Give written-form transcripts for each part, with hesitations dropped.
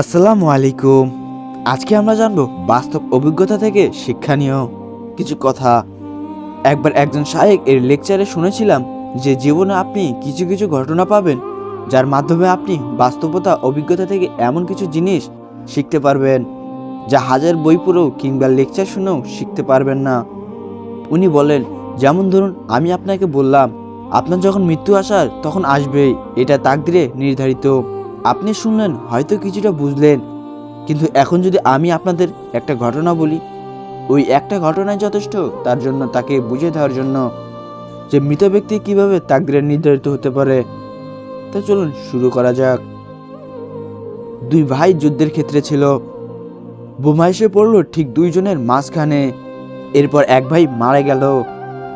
আসসালামু আলাইকুম। আজকে আমরা জানবো বাস্তব অভিজ্ঞতা থেকে শিক্ষণীয় কিছু কথা। একবার একজন শায়েখ এর লেকচারে শুনেছিলাম যে জীবনে আপনি কিছু কিছু ঘটনা পাবেন যার মাধ্যমে আপনি বাস্তবতা অভিজ্ঞতা থেকে এমন কিছু জিনিস শিখতে পারবেন যা হাজার বই পড়েও কিংবা লেকচার শুনেও শিখতে পারবেন না। উনি বলেন, যেমন ধরুন আমি আপনাকে বললাম আপনার যখন মৃত্যু আসার তখন আসবেই, এটা তাকদিরে নির্ধারিত। আপনি শুনলেন, হয়তো কিছুটা বুঝলেন, কিন্তু এখন যদি আমি আপনাদের একটা ঘটনা বলি, ওই একটা ঘটনাই যথেষ্ট তার জন্য তাকে বুঝিয়ে দেওয়ার জন্য যে মৃত ব্যক্তি কিভাবে তাকদিরে নির্ধারিত হতে পারে। তো চলুন শুরু করা যাক। দুই ভাই যুদ্ধের ক্ষেত্রে ছিল। বোমা এসে পড়লো ঠিক দুইজনের মাঝখানে। এরপর এক ভাই মারা গেল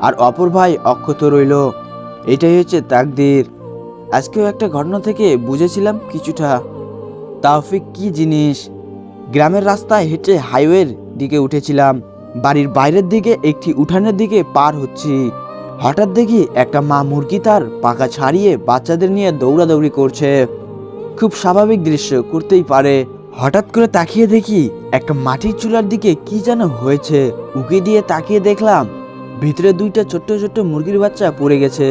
আর অপর ভাই অক্ষত রইল। এটাই হচ্ছে তাকদীর। আজকেও একটা ঘটনা থেকে বুঝেছিলাম কিছুটা তাওফিক কি জিনিস। গ্রামের রাস্তায় হেঁটে হাইওয়ের দিকে উঠেছিলাম। বাড়ির বাইরের দিকে একটি উঠানের দিকে পার হচ্ছি। হঠাৎ দেখি একটা মা মুরগি তার পাখা ছাড়িয়ে বাচ্চাদের নিয়ে দৌড়াদৌড়ি করছে। খুব স্বাভাবিক দৃশ্য, করতেই পারে। হঠাৎ করে তাকিয়ে দেখি একটা মাটির চুলার দিকে কি যেন হয়েছে। উকি দিয়ে তাকিয়ে দেখলাম ভিতরে দুইটা ছোট্ট ছোট্ট মুরগির বাচ্চা পড়ে গেছে।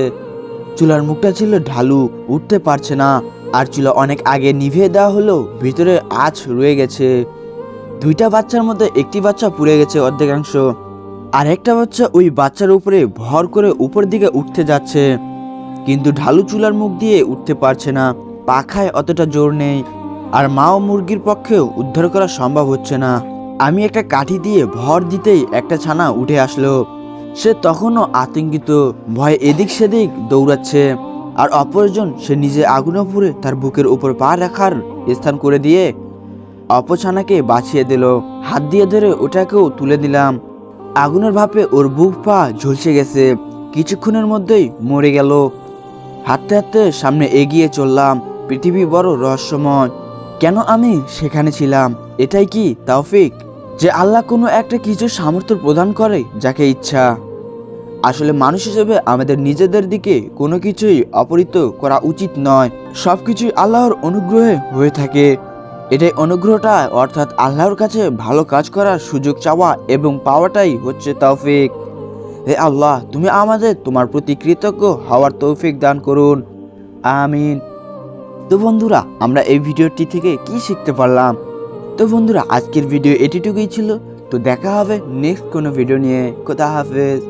চুলার মুখটা ছিল ঢালু, উঠতে পারছে না। আর চুলা অনেক আগে নিভিয়ে দেওয়া হলো, ভিতরে আঁচ রয়ে গেছে। দুইটা বাচ্চার মধ্যে একটি বাচ্চা পুড়ে গেছে অর্ধেকাংশ, আর একটা বাচ্চা ওই বাচ্চার উপরে ভর করে উপর দিকে উঠতে যাচ্ছে, কিন্তু ঢালু চুলার মুখ দিয়ে উঠতে পারছে না। পাখায় অতটা জোর নেই, আর মা ও মুরগির পক্ষেও উদ্ধার করা সম্ভব হচ্ছে না। আমি একটা কাঠি দিয়ে ভর দিতেই একটা ছানা উঠে আসলো। সে তখনও আতঙ্কিত, ভয়ে এদিক সেদিক দৌড়াচ্ছে। আর অপরজন, সে নিজে আগুনে পুড়ে তার বুকের উপর পা রাখার স্থান করে দিয়ে অপছানাকে বাঁচিয়ে দিল। হাত দিয়ে ধরে ওটাকেও তুলে দিলাম। আগুনের ভাপে ওর বুক পা ঝলসে গেছে, কিছুক্ষণের মধ্যেই মরে গেল। হাঁটতে হাঁটতে সামনে এগিয়ে চললাম। পৃথিবী বড় রহস্যময়। কেন আমি সেখানে ছিলাম? এটাই কি তাওফিক, যে আল্লাহ কোনো একটা কিছু সামর্থ্য প্রদান করে যাকে ইচ্ছা? আসলে মানুষ হিসেবে আমাদের নিজেদের দিকে কোনো কিছুই অপহৃত করা উচিত নয়। সবকিছুই আল্লাহর অনুগ্রহে হয়ে থাকে। এটাই অনুগ্রহটা, অর্থাৎ আল্লাহর কাছে ভালো কাজ করার সুযোগ চাওয়া এবং পাওয়াটাই হচ্ছে তৌফিক। হে আল্লাহ, তুমি আমাদের তোমার প্রতি কৃতজ্ঞ হওয়ার তৌফিক দান করুন, আমিন। তো বন্ধুরা, আমরা এই ভিডিওটি থেকে কি শিখতে পারলাম? তো বন্ধুরা, আজকের ভিডিও এটুকুই ছিল। তো দেখা হবে নেক্সট কোনো ভিডিও নিয়ে। খোদা হাফেজ।